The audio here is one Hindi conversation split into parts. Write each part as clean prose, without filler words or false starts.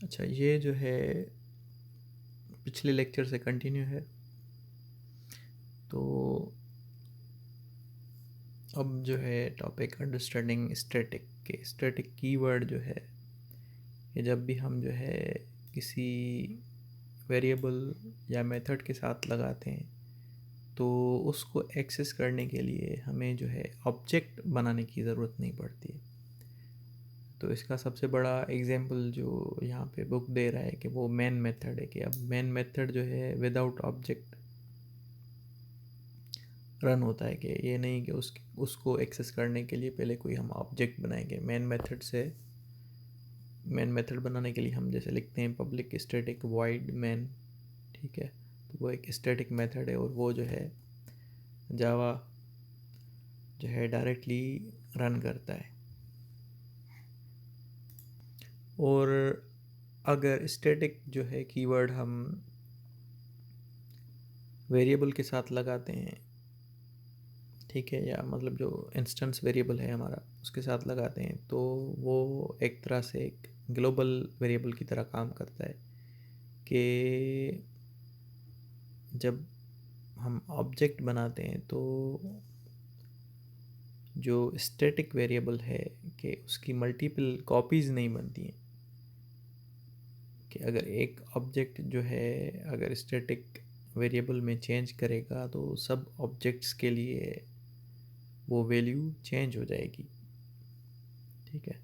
अच्छा, ये जो है पिछले लेक्चर से कंटिन्यू है। तो अब जो है टॉपिक अंडरस्टैंडिंग स्टैटिक के स्टैटिक कीवर्ड जो है, ये जब भी हम जो है किसी वेरिएबल या मेथड के साथ लगाते हैं तो उसको एक्सेस करने के लिए हमें जो है ऑब्जेक्ट बनाने की ज़रूरत नहीं पड़ती है। तो इसका सबसे बड़ा एग्जांपल जो यहाँ पे बुक दे रहा है कि वो मेन मेथड है, कि अब मेन मेथड जो है विदाउट ऑब्जेक्ट रन होता है, कि ये नहीं कि उसको एक्सेस करने के लिए पहले कोई हम ऑब्जेक्ट बनाएंगे। मेन मेथड बनाने के लिए हम जैसे लिखते हैं पब्लिक स्टैटिक वॉइड मेन, ठीक है। तो वो एक स्टैटिक मेथड है और वो जो है जावा जो है डायरेक्टली रन करता है। और अगर स्टैटिक जो है कीवर्ड हम वेरिएबल के साथ लगाते हैं, ठीक है, या मतलब जो इंस्टेंस वेरिएबल है हमारा उसके साथ लगाते हैं, तो वो एक तरह से एक ग्लोबल वेरिएबल की तरह काम करता है कि जब हम ऑब्जेक्ट बनाते हैं तो जो स्टैटिक वेरिएबल है कि उसकी मल्टीपल कॉपीज़ नहीं बनती हैं। कि अगर एक ऑब्जेक्ट जो है अगर स्टैटिक वेरिएबल में चेंज करेगा तो सब ऑब्जेक्ट्स के लिए वो वैल्यू चेंज हो जाएगी, ठीक है।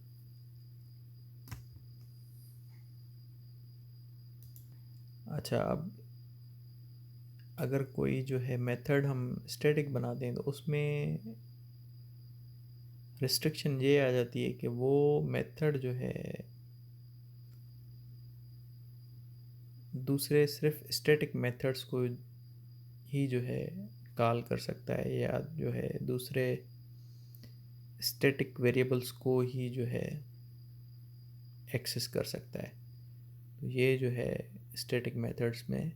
अच्छा, अब अगर कोई जो है मेथड हम स्टैटिक बनाते हैं तो उसमें रिस्ट्रिक्शन ये आ जाती है कि वो मेथड जो है दूसरे सिर्फ स्टैटिक मेथड्स को ही जो है कॉल कर सकता है, या जो है दूसरे स्टैटिक वेरिएबल्स को ही जो है एक्सेस कर सकता है। तो ये जो है स्टैटिक मेथड्स में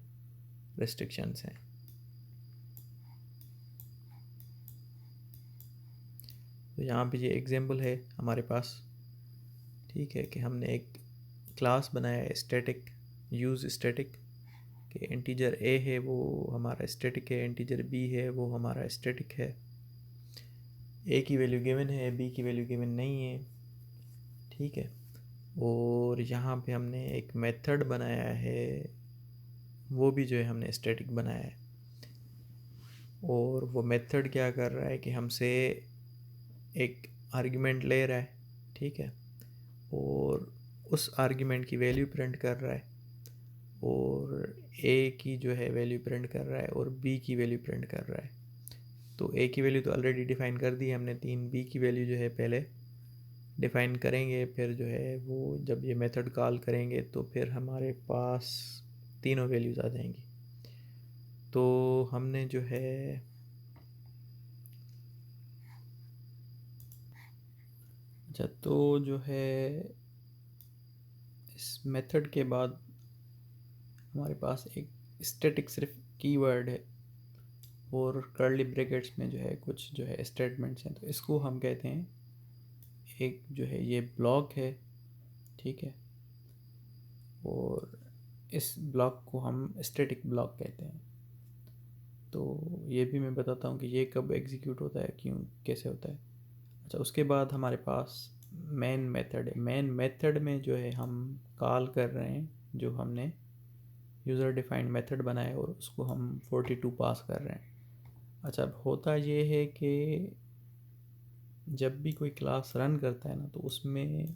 रेस्ट्रिक्शंस हैं। तो यहाँ पे ये एग्जांपल है हमारे पास, ठीक है, कि हमने एक क्लास बनाया है स्टैटिक यूज़ स्टैटिक, कि इंटीजर ए है वो हमारा स्टैटिक है, इंटीजर बी है वो हमारा स्टैटिक है। ए की वैल्यू गिवन है, बी की वैल्यू गिवन नहीं है, ठीक है। और यहाँ पे हमने एक मेथड बनाया है, वो भी जो है हमने स्टैटिक बनाया है। और वो मेथड क्या कर रहा है कि हमसे एक आर्ग्यूमेंट ले रहा है, ठीक है, और उस आर्ग्यूमेंट की वैल्यू प्रिंट कर रहा है, और ए की जो है वैल्यू प्रिंट कर रहा है और बी की वैल्यू प्रिंट कर रहा है। तो ए की वैल्यू तो ऑलरेडी डिफ़ाइन कर दी है हमने 3, बी की वैल्यू जो है पहले डिफ़ाइन करेंगे, फिर जो है वो जब ये मेथड कॉल करेंगे तो फिर हमारे पास तीनों वैल्यूज़ आ जाएंगी। तो हमने जो है अच्छा, तो जो है इस मेथड के बाद हमारे पास एक स्टैटिक सिर्फ कीवर्ड है और कर्ली ब्रैकेट्स में जो है कुछ जो है स्टेटमेंट्स हैं। तो इसको हम कहते हैं, एक जो है ये ब्लॉक है, ठीक है, और इस ब्लॉक को हम स्टैटिक ब्लॉक कहते हैं। तो ये भी मैं बताता हूँ कि ये कब एग्जीक्यूट होता है, क्यों, कैसे होता है। अच्छा, उसके बाद हमारे पास मेन मेथड है। मेन मेथड में जो है हम कॉल कर रहे हैं जो हमने यूज़र डिफाइंड मेथड बनाया और उसको हम 42 पास कर रहे हैं। अच्छा, अब होता ये है कि जब भी कोई क्लास रन करता है ना, तो उसमें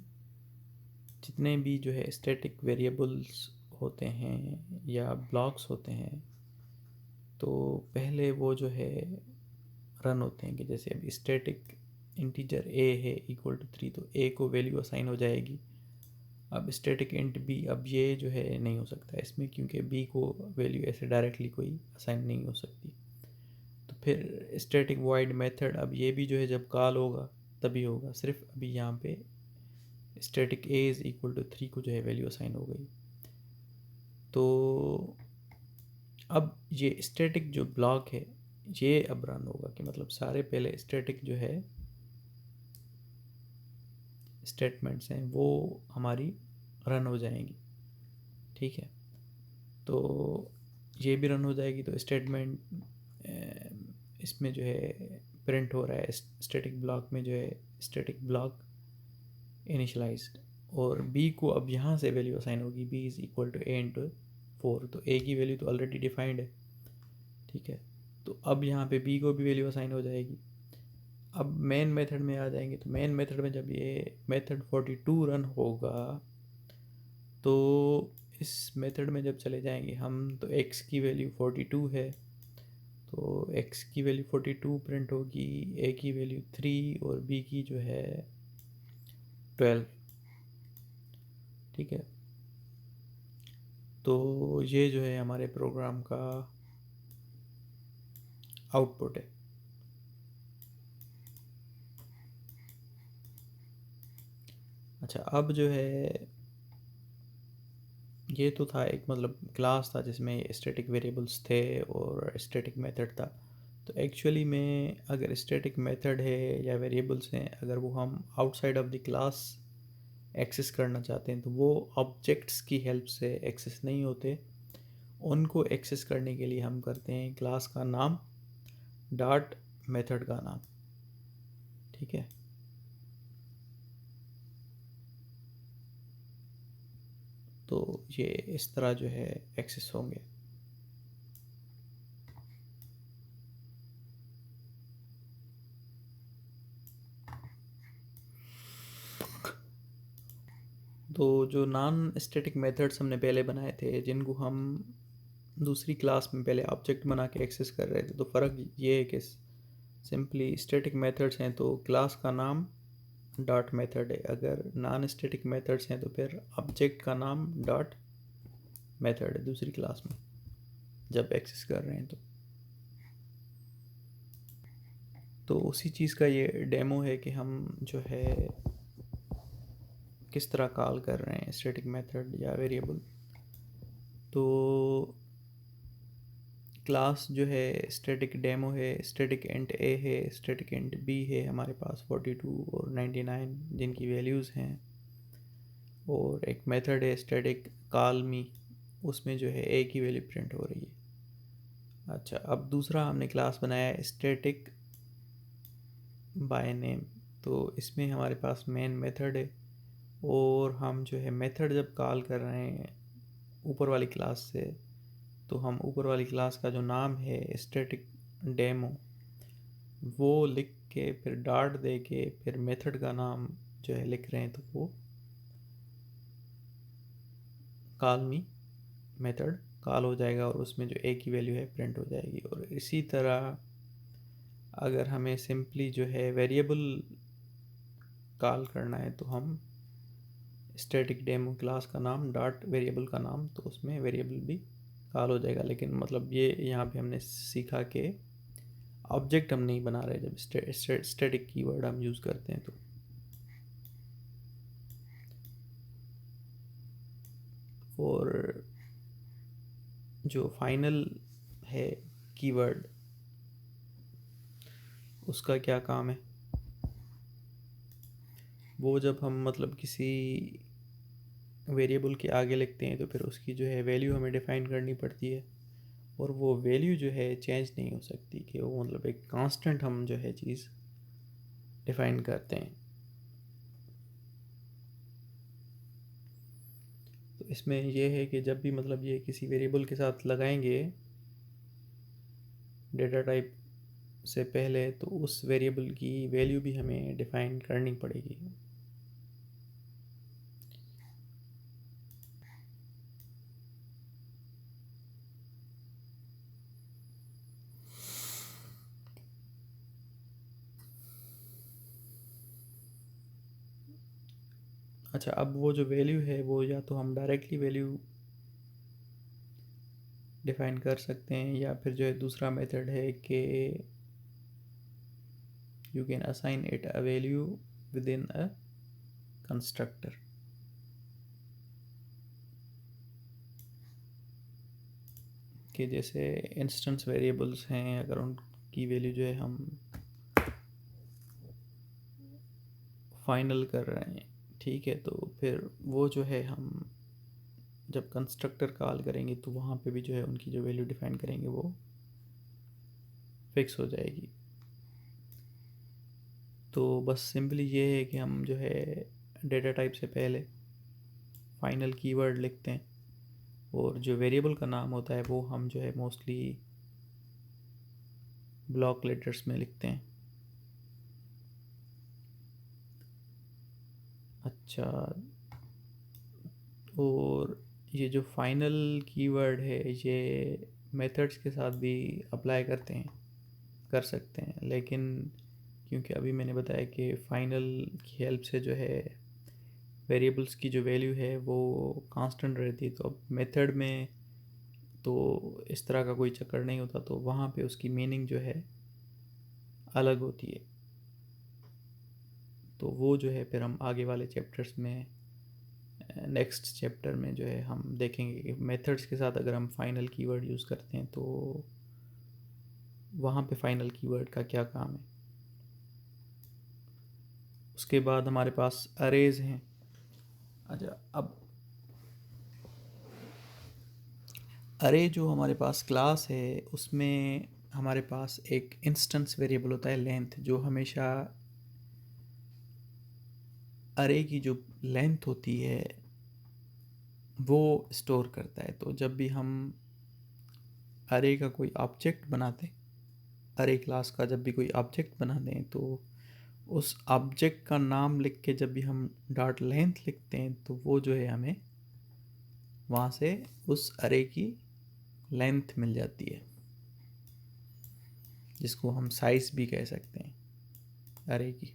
जितने भी जो है स्टैटिक वेरिएबल्स होते हैं या ब्लॉक्स होते हैं, तो पहले वो जो है रन होते हैं। कि जैसे अब स्टैटिक इंटीजर ए है इक्वल टू 3, तो ए को वैल्यू असाइन हो जाएगी। अब स्टैटिक इंट बी, अब ये जो है नहीं हो सकता इसमें, क्योंकि बी को वैल्यू ऐसे डायरेक्टली कोई असाइन नहीं हो सकती। तो फिर स्टैटिक वॉइड मेथड, अब ये भी जो है जब कॉल होगा तभी होगा। सिर्फ अभी यहाँ पे static a is equal to 3 को जो है वैल्यू असाइन हो गई। तो अब ये स्टैटिक जो ब्लॉक है ये अब रन होगा, कि मतलब सारे पहले स्टैटिक जो है स्टेटमेंट्स हैं वो हमारी रन हो जाएंगी। ठीक है, तो ये भी रन हो जाएगी। तो स्टेटमेंट इसमें जो है प्रिंट हो रहा है, स्टैटिक ब्लॉक में जो है स्टैटिक ब्लॉक इनिशलाइज्ड, और बी को अब यहाँ से वैल्यू असाइन होगी, b is equal to a into 4। तो ए की वैल्यू तो ऑलरेडी डिफाइंड है, ठीक है। तो अब यहाँ पे बी को भी वैल्यू असाइन हो जाएगी। अब मेन मेथड में आ जाएंगे, तो मेन मेथड में जब ये मेथड 42 रन होगा, तो इस मेथड में जब चले जाएंगे हम, तो x की वैल्यू 42 है, तो x की वैल्यू 42 प्रिंट होगी, a की वैल्यू 3 और b की जो है 12, ठीक है। तो ये जो है हमारे प्रोग्राम का आउटपुट है। अच्छा, अब जो है ये तो था एक मतलब क्लास था जिसमें स्टैटिक वेरिएबल्स थे और स्टैटिक मेथड था। तो एक्चुअली में अगर स्टैटिक मेथड है या वेरिएबल्स हैं, अगर वो हम outside of the class access करना चाहते हैं, तो वो ऑब्जेक्ट्स की हेल्प से एक्सेस नहीं होते। उनको एक्सेस करने के लिए हम करते हैं क्लास का नाम डॉट मेथड का नाम, ठीक है। तो ये इस तरह जो है एक्सेस होंगे। तो जो नॉन स्टैटिक मेथड्स हमने पहले बनाए थे, जिनको हम दूसरी क्लास में पहले ऑब्जेक्ट बना के एक्सेस कर रहे थे, तो फ़र्क ये है कि सिंपली स्टैटिक मेथड्स हैं तो क्लास का नाम डॉट मेथड है, अगर नॉन स्टैटिक मेथड्स हैं तो फिर ऑब्जेक्ट का नाम डॉट मेथड है दूसरी क्लास में जब एक्सेस कर रहे हैं। तो उसी चीज़ का ये डेमो है कि हम जो है किस तरह कॉल कर रहे हैं स्टैटिक मेथड या वेरिएबल। तो क्लास जो है स्टैटिक डेमो है, स्टैटिक इंट ए है, स्टैटिक इंट बी है, हमारे पास 42 और 99 जिनकी वैल्यूज़ हैं, और एक मेथड है स्टैटिक कॉल मी, उसमें जो है ए की वैल्यू प्रिंट हो रही है। अच्छा, अब दूसरा हमने क्लास बनाया है स्टैटिक बाय नेम। तो इसमें हमारे पास मेन मेथड है, और हम जो है मेथड जब कॉल कर रहे हैं ऊपर वाली क्लास से, तो हम ऊपर वाली क्लास का जो नाम है स्टैटिक डेमो वो लिख के फिर डॉट दे के फिर मेथड का नाम जो है लिख रहे हैं, तो वो कॉल मी मेथड कॉल हो जाएगा और उसमें जो ए की वैल्यू है प्रिंट हो जाएगी। और इसी तरह अगर हमें सिंपली जो है वेरिएबल कॉल करना है, तो हम स्टैटिक डेमो क्लास का नाम डॉट वेरिएबल का नाम, तो उसमें वेरिएबल भी कॉल हो जाएगा। लेकिन मतलब ये यहाँ पे हमने सीखा कि ऑब्जेक्ट हम नहीं बना रहे जब स्टैटिक कीवर्ड हम यूज़ करते हैं। तो और जो फाइनल है कीवर्ड, उसका क्या काम है, वो जब हम मतलब किसी वेरिएबल के आगे लिखते हैं तो फिर उसकी जो है वैल्यू हमें डिफ़ाइन करनी पड़ती है, और वो वैल्यू जो है चेंज नहीं हो सकती, कि वो मतलब एक कांस्टेंट हम जो है चीज़ डिफ़ाइन करते हैं। तो इसमें ये है कि जब भी मतलब ये किसी वेरिएबल के साथ लगाएंगे डेटा टाइप से पहले, तो उस वेरिएबल की वैल्यू भी हमें डिफ़ाइन करनी पड़ेगी। अच्छा, अब वो जो वैल्यू है वो या तो हम डायरेक्टली वैल्यू डिफ़ाइन कर सकते हैं, या फिर जो है दूसरा मेथड है कि you can assign it a value with in a constructor. कि जैसे इंस्टेंस वेरिएबल्स हैं, अगर उनकी वैल्यू जो है हम फाइनल कर रहे हैं, ठीक है, तो फिर वो जो है हम जब कंस्ट्रक्टर कॉल करेंगे तो वहाँ पे भी जो है उनकी जो वैल्यू डिफाइन करेंगे वो फिक्स हो जाएगी। तो बस सिंपली ये है कि हम जो है डेटा टाइप से पहले फाइनल कीवर्ड लिखते हैं और जो वेरिएबल का नाम होता है वो हम जो है मोस्टली ब्लॉक लेटर्स में लिखते हैं। अच्छा, और ये जो फाइनल कीवर्ड है ये मेथड्स के साथ भी अप्लाई कर सकते हैं, लेकिन क्योंकि अभी मैंने बताया कि फाइनल की हेल्प से जो है वेरिएबल्स की जो वैल्यू है वो कांस्टेंट रहती है, तो अब मेथड में तो इस तरह का कोई चक्कर नहीं होता, तो वहाँ पे उसकी मीनिंग जो है अलग होती है। तो वो जो है फिर हम आगे वाले चैप्टर्स में, नेक्स्ट चैप्टर में जो है हम देखेंगे कि मेथड्स के साथ अगर हम फाइनल कीवर्ड यूज़ करते हैं तो वहाँ पे फाइनल कीवर्ड का क्या काम है। उसके बाद हमारे पास अरेज हैं। अच्छा, अब अरे जो हमारे पास क्लास है उसमें हमारे पास एक इंस्टेंस वेरिएबल होता है लेंथ, जो हमेशा अरे की जो लेंथ होती है वो स्टोर करता है। तो जब भी हम अरे का कोई ऑब्जेक्ट बनाते हैं, अरे क्लास का जब भी कोई ऑब्जेक्ट बनाते हैं, तो उस ऑब्जेक्ट का नाम लिख के जब भी हम डॉट लेंथ लिखते हैं तो वो जो है हमें वहाँ से उस अरे की लेंथ मिल जाती है, जिसको हम साइज भी कह सकते हैं अरे की।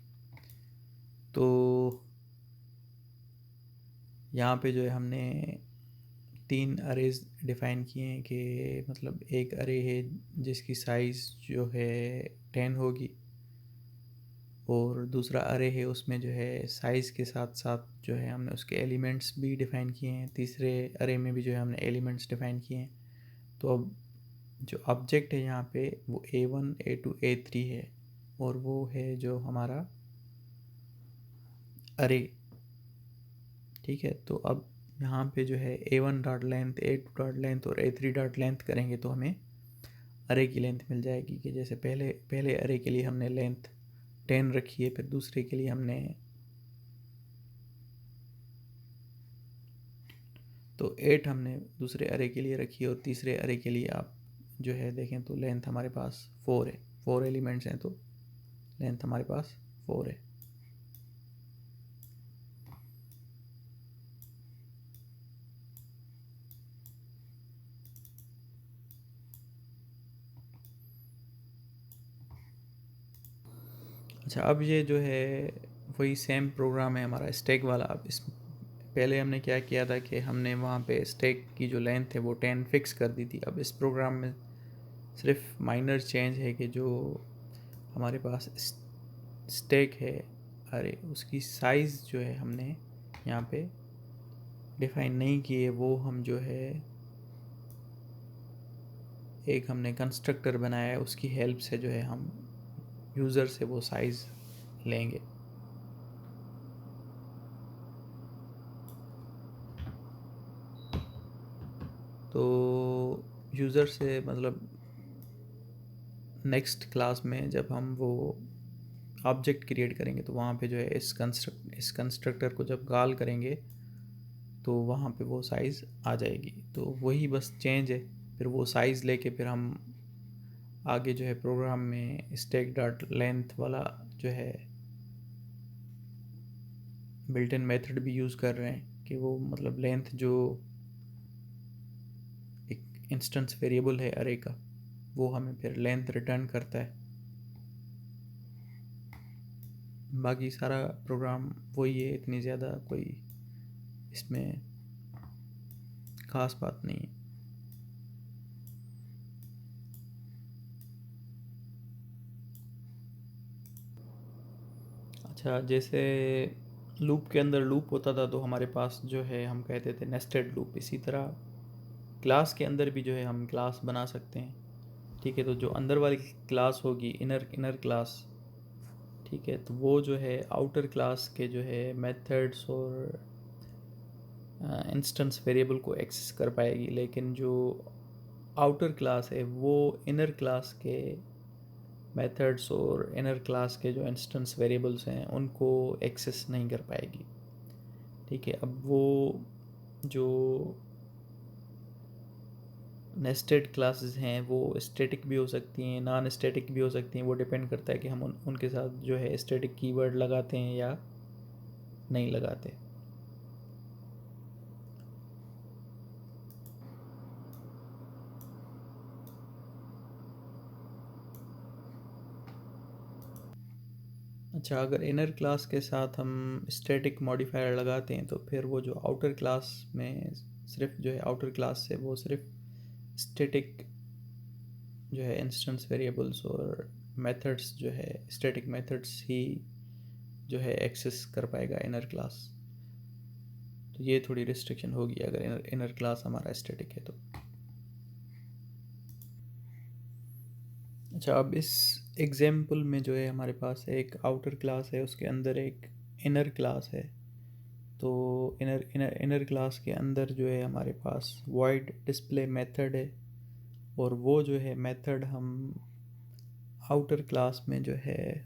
तो यहाँ पे जो है हमने 3 अरेज डिफ़ाइन किए हैं कि मतलब एक अरे है जिसकी साइज़ जो है 10 होगी, और दूसरा अरे है उसमें जो है साइज़ के साथ साथ जो है हमने उसके एलिमेंट्स भी डिफ़ाइन किए हैं, तीसरे अरे में भी जो है हमने एलिमेंट्स डिफ़ाइन किए हैं। तो अब जो ऑब्जेक्ट है यहाँ पे वो A1 A2 A3 है, और वो है जो हमारा अरे। ठीक है, तो अब यहाँ पे जो है A1 dot length, A2 dot length और A3 डॉट लेंथ करेंगे तो हमें अरे की लेंथ मिल जाएगी। कि जैसे पहले पहले अरे के लिए हमने लेंथ 10 रखी है, फिर दूसरे के लिए हमने तो 8 हमने दूसरे अरे के लिए रखी है, और तीसरे अरे के लिए आप जो है देखें तो लेंथ हमारे पास 4 है, 4 एलिमेंट्स हैं तो लेंथ हमारे पास 4 है। अच्छा, अब ये जो है वही सेम प्रोग्राम है हमारा स्टैक वाला। अब इस पहले हमने क्या किया था कि हमने वहाँ पे स्टैक की जो लेंथ है वो 10 फिक्स कर दी थी। अब इस प्रोग्राम में सिर्फ माइनर चेंज है कि जो हमारे पास स्टैक है अरे उसकी साइज़ जो है हमने यहाँ पे डिफ़ाइन नहीं की है, वो हम जो है एक हमने कंस्ट्रक्टर बनाया है, उसकी हेल्प से जो है हम यूज़र से वो साइज़ लेंगे। तो यूज़र से मतलब नेक्स्ट क्लास में जब हम वो ऑब्जेक्ट क्रिएट करेंगे तो वहाँ पे जो है इस कंस्ट्रक्टर को जब कॉल करेंगे तो वहाँ पे वो साइज़ आ जाएगी। तो वही बस चेंज है, फिर वो साइज़ लेके फिर हम आगे जो है प्रोग्राम में स्टैक डॉट लेंथ वाला जो है बिल्ट इन मेथड भी यूज़ कर रहे हैं कि वो मतलब लेंथ जो एक इंस्टेंस वेरिएबल है अरे का, वो हमें फिर लेंथ रिटर्न करता है। बाकी सारा प्रोग्राम वही है, इतनी ज़्यादा कोई इसमें ख़ास बात नहीं है। अच्छा, जैसे लूप के अंदर लूप होता था तो हमारे पास जो है हम कहते थे नेस्टेड लूप, इसी तरह क्लास के अंदर भी जो है हम क्लास बना सकते हैं। ठीक है, तो जो अंदर वाली क्लास होगी इनर इनर क्लास, ठीक है, तो वो जो है आउटर क्लास के जो है मेथड्स और इंस्टेंस वेरिएबल को एक्सेस कर पाएगी, लेकिन जो आउटर क्लास है वो इनर क्लास के मेथड्स और इनर क्लास के जो इंस्टेंस वेरिएबल्स हैं उनको एक्सेस नहीं कर पाएगी। ठीक है, अब वो जो नेस्टेड क्लासेस हैं वो स्टैटिक भी हो सकती हैं, नॉन स्टैटिक भी हो सकती हैं। वो डिपेंड करता है कि हम उनके साथ जो है स्टैटिक कीवर्ड लगाते हैं या नहीं लगाते। अच्छा, अगर इनर क्लास के साथ हम स्टैटिक मॉडिफायर लगाते हैं तो फिर वो जो आउटर क्लास में सिर्फ जो है आउटर क्लास से वो सिर्फ स्टैटिक जो है इंस्टेंस वेरिएबल्स और मेथड्स जो है स्टैटिक मेथड्स ही जो है एक्सेस कर पाएगा इनर क्लास। तो ये थोड़ी रिस्ट्रिक्शन होगी अगर इनर क्लास हमारा स्टैटिक है तो। अच्छा, अब इस एग्जाम्पल में जो है हमारे पास एक आउटर क्लास है, उसके अंदर एक इनर क्लास है। तो इनर इनर इनर क्लास के अंदर जो है हमारे पास वॉइड डिस्प्ले मेथड है, और वो जो है मेथड हम आउटर क्लास में जो है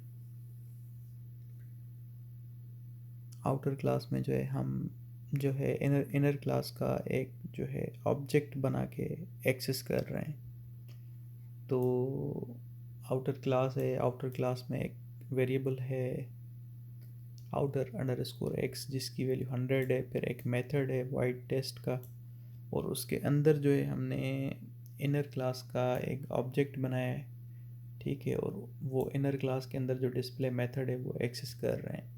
आउटर क्लास में जो है हम जो है इनर इनर क्लास का एक जो है ऑब्जेक्ट बना के एक्सेस कर रहे हैं। तो आउटर क्लास है, आउटर क्लास में एक वेरिएबल है आउटर अंडरस्कोर एक्स जिसकी वैल्यू 100 है। फिर एक मेथड है वाइड टेस्ट का, और उसके अंदर जो है हमने इनर क्लास का एक ऑब्जेक्ट बनाया है। ठीक है, और वो इनर क्लास के अंदर जो डिस्प्ले मेथड है वो एक्सेस कर रहे हैं।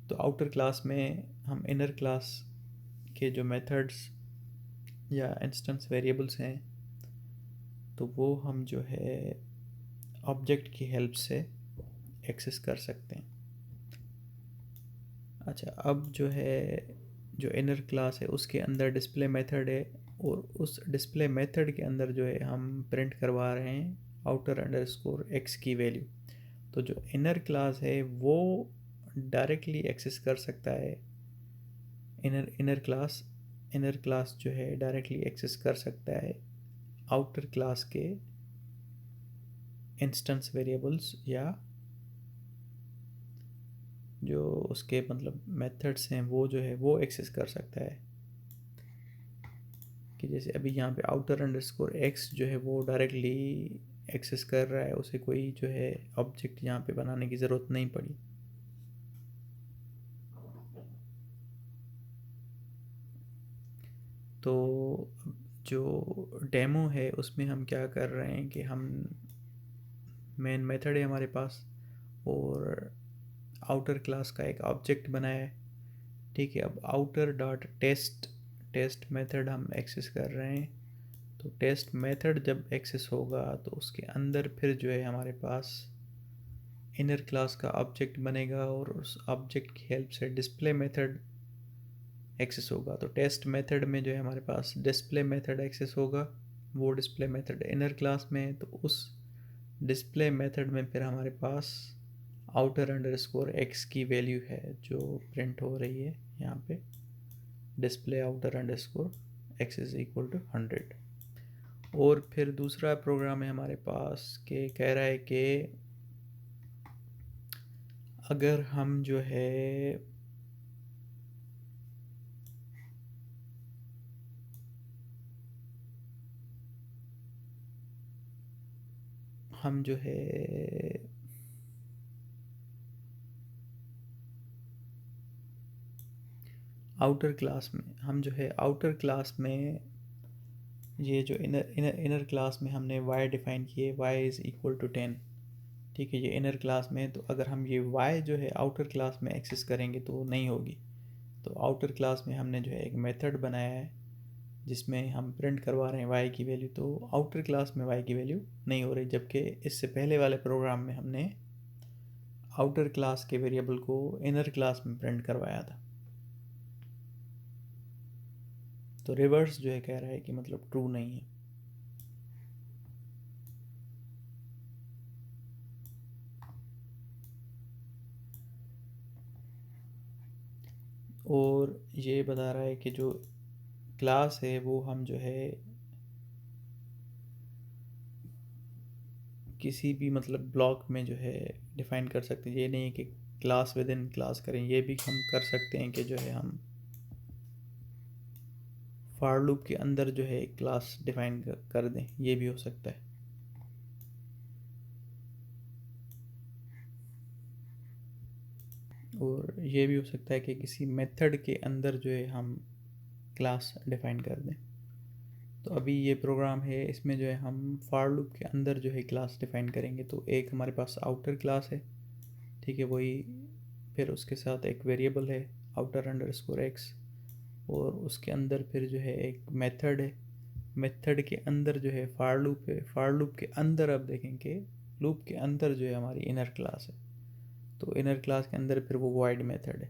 तो आउटर क्लास में हम इनर क्लास के जो मेथड्स या इंस्टेंस वेरिएबल्स हैं तो वो हम जो है ऑब्जेक्ट की हेल्प से एक्सेस कर सकते हैं। अच्छा, अब जो है जो इनर क्लास है उसके अंदर डिस्प्ले मेथड है, और उस डिस्प्ले मेथड के अंदर जो है हम प्रिंट करवा रहे हैं आउटर अंडरस्कोर एक्स की वैल्यू। तो जो इनर क्लास है वो डायरेक्टली एक्सेस कर सकता है इनर क्लास जो है डायरेक्टली एक्सेस कर सकता है आउटर क्लास के इंस्टेंस वेरिएबल्स या जो उसके मतलब मेथड्स हैं वो जो है वो एक्सेस कर सकता है। कि जैसे अभी यहाँ पे आउटर अंडरस्कोर एक्स जो है वो डायरेक्टली एक्सेस कर रहा है, उसे कोई जो है ऑब्जेक्ट यहाँ पे बनाने की ज़रूरत नहीं पड़ी। तो जो डेमो है उसमें हम क्या कर रहे हैं कि हम मेन मेथड है हमारे पास और आउटर क्लास का एक ऑब्जेक्ट बनाया है। ठीक है, अब आउटर डॉट टेस्ट मेथड हम एक्सेस कर रहे हैं। तो टेस्ट मेथड जब एक्सेस होगा तो उसके अंदर फिर जो है हमारे पास इनर क्लास का ऑब्जेक्ट बनेगा, और उस ऑब्जेक्ट की हेल्प से डिस्प्ले मेथड एक्सेस होगा। तो टेस्ट मेथड में जो है हमारे पास डिस्प्ले मेथड एक्सेस होगा, वो डिस्प्ले मेथड इनर क्लास में है। तो उस डिस्प्ले मेथड में फिर हमारे पास आउटर अंडरस्कोर एक्स की वैल्यू है जो प्रिंट हो रही है यहाँ पे, display outer underscore x is equal to 100। और फिर दूसरा प्रोग्राम है हमारे पास के कह रहा है कि अगर हम जो है हम जो है आउटर क्लास में ये जो इनर क्लास में हमने y डिफ़ाइन किए y इज़ इक्वल टू 10। ठीक है, ये इनर क्लास में, तो अगर हम ये y जो है आउटर क्लास में एक्सेस करेंगे तो नहीं होगी। तो आउटर क्लास में हमने जो है एक मेथड बनाया है जिसमें हम प्रिंट करवा रहे हैं y की वैल्यू, तो आउटर क्लास में y की वैल्यू नहीं हो रही, जबकि इससे पहले वाले प्रोग्राम में हमने आउटर क्लास के वेरिएबल को इनर क्लास में प्रिंट करवाया था। तो रिवर्स जो है कह रहा है कि मतलब ट्रू नहीं है। और ये बता रहा है कि जो क्लास है वो हम जो है किसी भी मतलब ब्लॉक में जो है डिफ़ाइन कर सकते हैं। ये नहीं है कि क्लास विद इन क्लास करें, ये भी हम कर सकते हैं कि जो है हम फॉर लूप के अंदर जो है एक क्लास डिफ़ाइन कर दें, ये भी हो सकता है। और ये भी हो सकता है कि किसी मेथड के अंदर जो है हम क्लास डिफ़ाइन कर दें। तो अभी ये प्रोग्राम है, इसमें जो है हम फॉर लूप के अंदर जो है क्लास डिफ़ाइन करेंगे। तो एक हमारे पास आउटर क्लास है, ठीक है, वही, फिर उसके साथ एक वेरिएबल है आउटर अंडरस्कोर एक्स, और उसके अंदर फिर जो है एक मेथड है। मेथड के अंदर जो है फॉर लूप है। फॉर लूप के अंदर अब देखेंगे, लूप के अंदर जो है हमारी इनर क्लास है। तो इनर क्लास के अंदर फिर वो वॉइड मेथड है,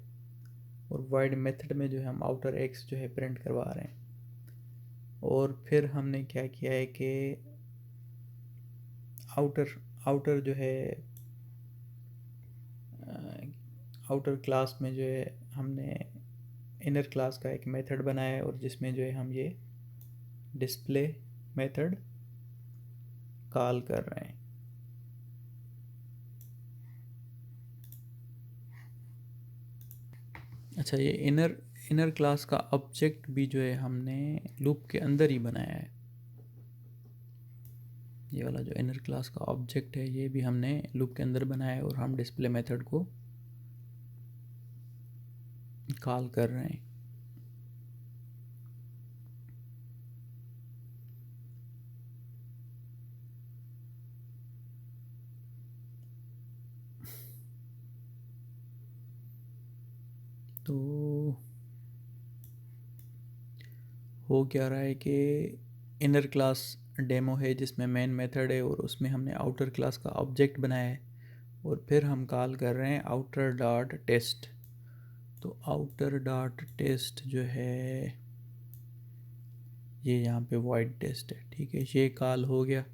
और वॉइड मेथड में जो है हम आउटर एक्स जो है प्रिंट करवा रहे हैं। और फिर हमने क्या किया है कि आउटर आउटर जो है आउटर क्लास में जो है हमने इनर क्लास का एक मेथड बनाया है, और जिसमें जो है हम ये डिस्प्ले मेथड कॉल कर रहे हैं। अच्छा, ये इनर क्लास का ऑब्जेक्ट भी जो है हमने लूप के अंदर ही बनाया है। ये वाला जो इनर क्लास का ऑब्जेक्ट है ये भी हमने लूप के अंदर बनाया है, और हम डिस्प्ले मेथड को कॉल कर रहे हैं। तो हो क्या रहा है कि इनर क्लास डेमो है जिसमें मेन मेथड है, और उसमें हमने आउटर क्लास का ऑब्जेक्ट बनाया है, और फिर हम कॉल कर रहे हैं आउटर डॉट टेस्ट। तो आउटर डॉट टेस्ट जो है ये यहाँ पे वॉइड टेस्ट है, ठीक है, ये कॉल हो गया।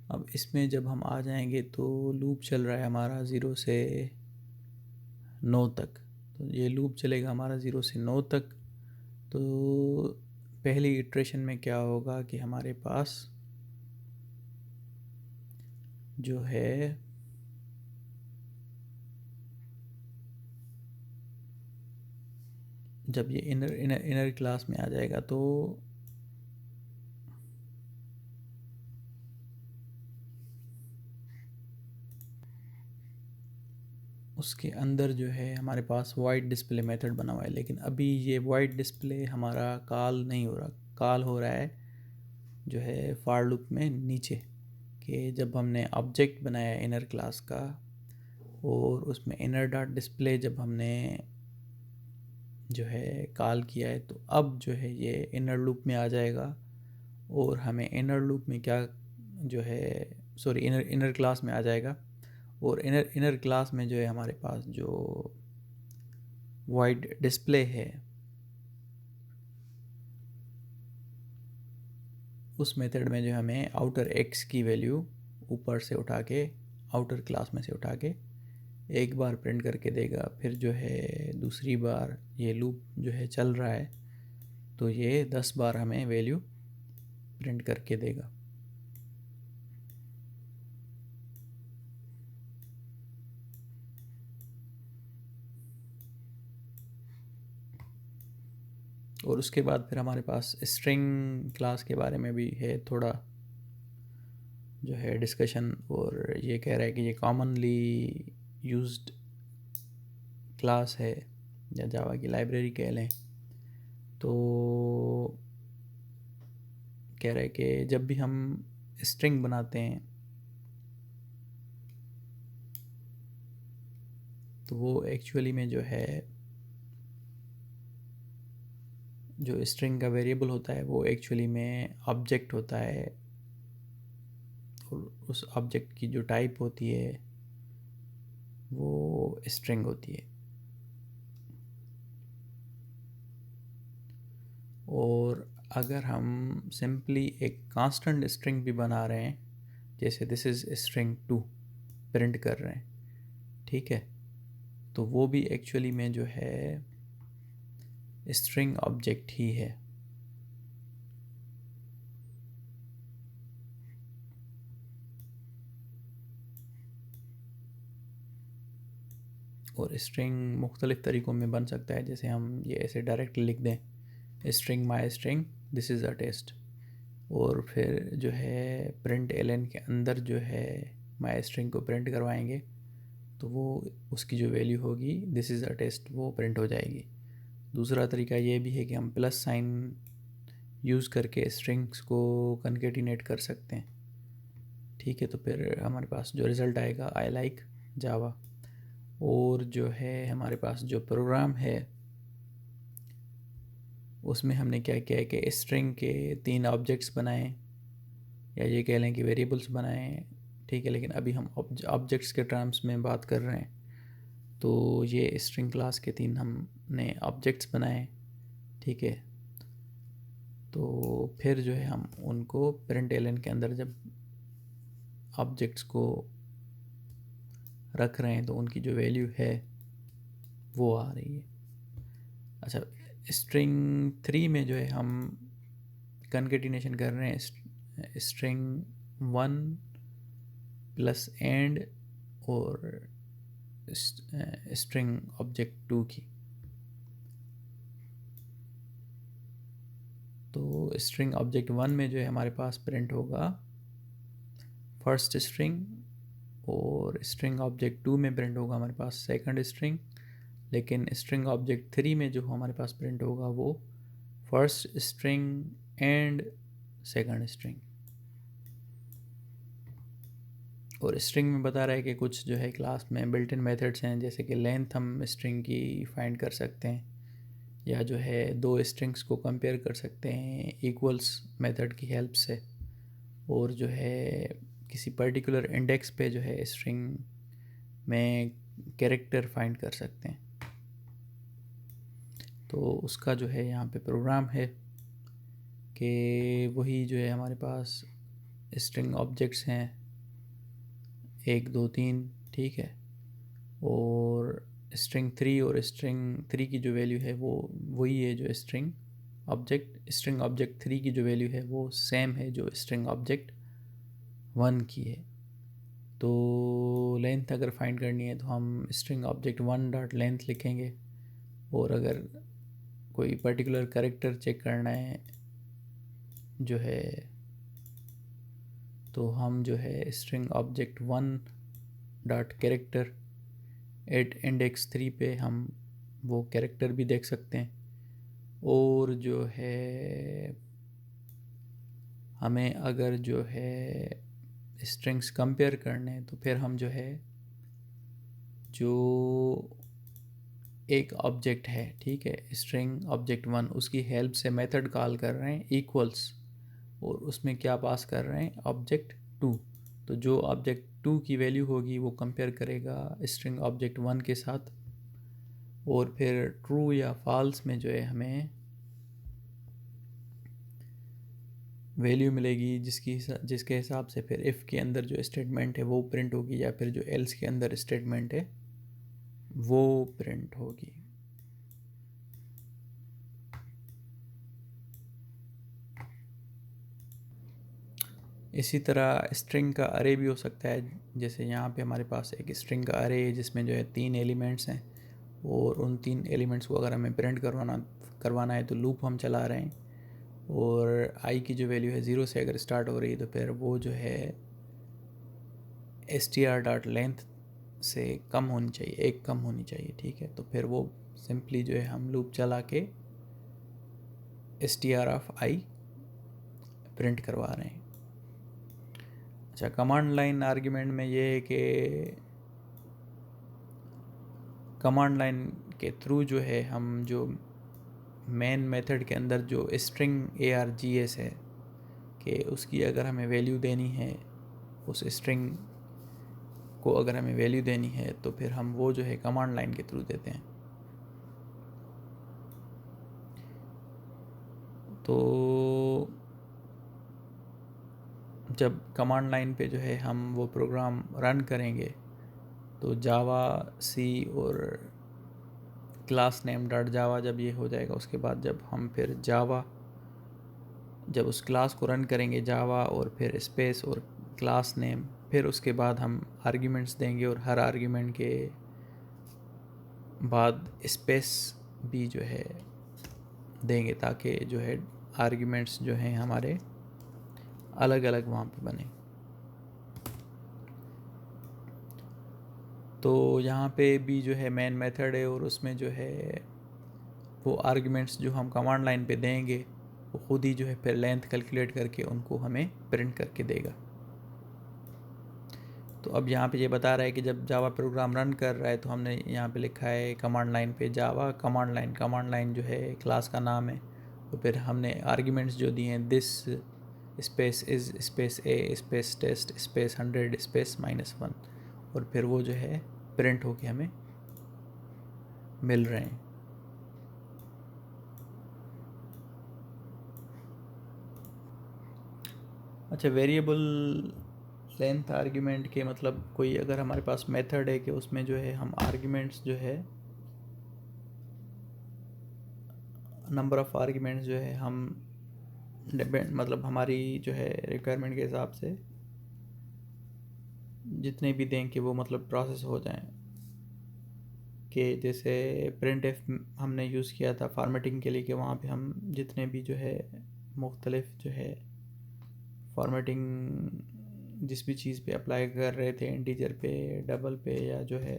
अब इसमें जब हम आ जाएंगे तो लूप चल रहा है हमारा 0 से 9 तक। तो ये लूप चलेगा हमारा 0 से 9 तक। तो पहली इटरेशन में क्या होगा कि हमारे पास जो है जब ये इनर इनर इनर क्लास में आ जाएगा तो उसके अंदर जो है हमारे पास वाइड डिस्प्ले मेथड बना हुआ है। लेकिन अभी ये वाइड डिस्प्ले हमारा कॉल नहीं हो रहा, कॉल हो रहा है जो है फॉर लूप में नीचे, कि जब हमने ऑब्जेक्ट बनाया इनर क्लास का, और उसमें इनर डॉट डिस्प्ले जब हमने जो है कॉल किया है, तो अब जो है ये इनर लूप में आ जाएगा, और हमें इनर लूप में क्या जो है सॉरी इनर इनर क्लास में आ जाएगा, और इनर इनर क्लास में जो है हमारे पास जो वाइड डिस्प्ले है उस मेथड में जो हमें आउटर एक्स की वैल्यू ऊपर से उठा के, आउटर क्लास में से उठा के एक बार प्रिंट करके देगा। फिर जो है दूसरी बार ये लूप जो है चल रहा है तो ये 10 बार हमें वैल्यू प्रिंट करके देगा। और उसके बाद फिर हमारे पास स्ट्रिंग क्लास के बारे में भी है थोड़ा जो है डिस्कशन, और ये कह रहा है कि ये कॉमनली यूज्ड क्लास है, या जावा की लाइब्रेरी कह लें। तो कह रहा है कि जब भी हम स्ट्रिंग बनाते हैं तो वो एक्चुअली में जो है जो स्ट्रिंग का वेरिएबल होता है वो एक्चुअली में ऑब्जेक्ट होता है, और उस ऑब्जेक्ट की जो टाइप होती है वो स्ट्रिंग होती है। और अगर हम सिंपली एक कांस्टेंट स्ट्रिंग भी बना रहे हैं, जैसे दिस इज़ स्ट्रिंग 2 प्रिंट कर रहे हैं, ठीक है, तो वो भी एक्चुअली में जो है स्ट्रिंग ऑब्जेक्ट ही है। और स्ट्रिंग मुख्तलिफ़ तरीक़ों में बन सकता है, जैसे हम ये ऐसे डायरेक्ट लिख दें string my string this is a test, और फिर जो है प्रिंट एलन के अंदर जो है माई स्ट्रिंग को प्रिंट करवाएंगे, तो वो उसकी जो वैल्यू होगी दिस इज़ अ टेस्ट वो प्रिंट हो जाएगी। दूसरा तरीका ये भी है कि हम प्लस साइन यूज़ करके स्ट्रिंग्स को कनकेटिनेट कर सकते हैं, ठीक है। तो फिर हमारे पास जो रिज़ल्ट आएगा आई लाइक जावा। और जो है हमारे पास जो प्रोग्राम है उसमें हमने क्या किया है कि स्ट्रिंग के 3 ऑब्जेक्ट्स बनाए, या ये कह लें कि वेरिएबल्स बनाए, ठीक है। लेकिन अभी हम ऑब्जेक्ट्स के टर्म्स में बात कर रहे हैं, तो ये स्ट्रिंग क्लास के 3 हमने ऑब्जेक्ट्स बनाए, ठीक है। तो फिर जो है हम उनको प्रिंट एलन के अंदर जब ऑब्जेक्ट्स को रख रहे हैं तो उनकी जो वैल्यू है वो आ रही है। अच्छा, स्ट्रिंग 3 में जो है हम कनकेटिनेशन कर रहे हैं स्ट्रिंग 1 प्लस एंड और स्ट्रिंग ऑब्जेक्ट 2 की। तो स्ट्रिंग ऑब्जेक्ट 1 में जो है हमारे पास प्रिंट होगा फर्स्ट स्ट्रिंग, और स्ट्रिंग ऑब्जेक्ट 2 में प्रिंट होगा हमारे पास सेकंड स्ट्रिंग, लेकिन स्ट्रिंग ऑब्जेक्ट 3 में जो हमारे पास प्रिंट होगा वो first string and second string. और स्ट्रिंग में बता रहा है कि कुछ जो है क्लास में बिल्ट इन मेथड्स हैं, जैसे कि लेंथ हम स्ट्रिंग की फाइंड कर सकते हैं, या जो है 2 स्ट्रिंग्स को कंपेयर कर सकते हैं इक्वल्स मेथड की हेल्प से, और जो है किसी पर्टिकुलर इंडेक्स पे जो है स्ट्रिंग में कैरेक्टर फाइंड कर सकते हैं। तो उसका जो है यहाँ पे प्रोग्राम है कि वही जो है हमारे पास स्ट्रिंग ऑब्जेक्ट्स हैं 1 2 3, ठीक है। और स्ट्रिंग 3 और स्ट्रिंग 3 की जो वैल्यू है वो वही है जो स्ट्रिंग ऑब्जेक्ट 3 की जो वैल्यू है वो सेम है जो स्ट्रिंग ऑब्जेक्ट 1 की है। तो लेंथ अगर फाइंड करनी है तो हम स्ट्रिंग ऑब्जेक्ट 1 डॉट लेंथ लिखेंगे, और अगर कोई पर्टिकुलर कैरेक्टर चेक करना है जो है तो हम जो है string object 1 dot character eight index 3 पे हम वो कैरेक्टर भी देख सकते हैं। और जो है हमें अगर जो है स्ट्रिंग्स कंपेयर करने हैं तो फिर हम जो है जो एक ऑब्जेक्ट है, ठीक है, स्ट्रिंग ऑब्जेक्ट 1, उसकी हेल्प से मेथड कॉल कर रहे हैं इक्वल्स, और उसमें क्या पास कर रहे हैं ऑब्जेक्ट 2। तो जो ऑब्जेक्ट 2 की वैल्यू होगी वो कंपेयर करेगा स्ट्रिंग ऑब्जेक्ट 1 के साथ, और फिर ट्रू या फॉल्स में जो है हमें वैल्यू मिलेगी जिसके हिसाब से फिर इफ़ के अंदर जो स्टेटमेंट है वो प्रिंट होगी, या फिर जो एल्स के अंदर स्टेटमेंट है वो प्रिंट होगी। इसी तरह स्ट्रिंग का अरे भी हो सकता है, जैसे यहाँ पे हमारे पास एक स्ट्रिंग का अरे है जिसमें जो है 3 एलिमेंट्स हैं, और उन 3 एलिमेंट्स को अगर हमें प्रिंट करवाना है तो लूप हम चला रहे हैं, और आई की जो वैल्यू है 0 से अगर स्टार्ट हो रही है तो फिर वो जो है str डॉट लेंथ से कम होनी चाहिए, 1 कम होनी चाहिए, ठीक है। तो फिर वो सिंपली जो है हम लूप चला के str ऑफ आई प्रिंट करवा रहे हैं। अच्छा, कमांड लाइन आर्ग्यूमेंट में ये है कि कमांड लाइन के थ्रू जो है हम जो मेन मेथड के अंदर जो स्ट्रिंग args है कि उसकी अगर हमें वैल्यू देनी है, उस स्ट्रिंग को अगर हमें वैल्यू देनी है तो फिर हम वो जो है कमांड लाइन के थ्रू देते हैं। तो जब कमांड लाइन पे जो है हम वो प्रोग्राम रन करेंगे तो जावा सी और क्लास नेम डॉट जावा जब ये हो जाएगा, उसके बाद जब हम फिर जब उस क्लास को रन करेंगे जावा और फिर स्पेस और क्लास नेम, फिर उसके बाद हम आर्ग्यूमेंट्स देंगे, और हर आर्ग्यूमेंट के बाद स्पेस भी जो है देंगे ताकि जो है आर्ग्यूमेंट्स जो हैं हमारे अलग अलग वहाँ पे बने। तो यहाँ पे भी जो है मेन मेथड है और उसमें जो है वो आर्ग्यूमेंट्स जो हम कमांड लाइन पे देंगे वो खुद ही जो है फिर लेंथ कैलकुलेट करके उनको हमें प्रिंट करके देगा। तो अब यहाँ पे ये बता रहा है कि जब जावा प्रोग्राम रन कर रहा है तो हमने यहाँ पे लिखा है कमांड लाइन पे जावा कमांड लाइन जो है क्लास का नाम है। तो फिर हमने आर्ग्यूमेंट्स जो दिए हैं this space is space a space test space 100 space -1 और फिर वो जो है प्रिंट होके हमें मिल रहे हैं। अच्छा, वेरिएबल लेंथ आर्ग्यूमेंट के मतलब कोई अगर हमारे पास मेथड है कि उसमें जो है हम आर्ग्यूमेंट्स जो है नंबर ऑफ़ आर्ग्यूमेंट्स जो है हम डिपेंड मतलब हमारी जो है रिक्वायरमेंट के हिसाब से जितने भी दें कि वो मतलब प्रोसेस हो जाएं। कि जैसे प्रिंट एफ हमने यूज़ किया था फॉर्मेटिंग के लिए कि वहाँ पे हम जितने भी जो है मुख्तलिफ जो है फॉर्मेटिंग जिस भी चीज़ पे अप्लाई कर रहे थे इंटीजर पे डबल पे या जो है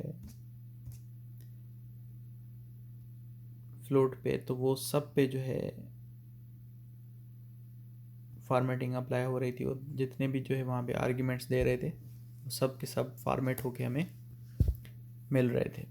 फ्लोट पे, तो वो सब पे जो है फॉर्मेटिंग अप्लाई हो रही थी और जितने भी जो है वहाँ पे आर्ग्यूमेंट्स दे रहे थे वो सब के सब फॉर्मेट होके हमें मिल रहे थे।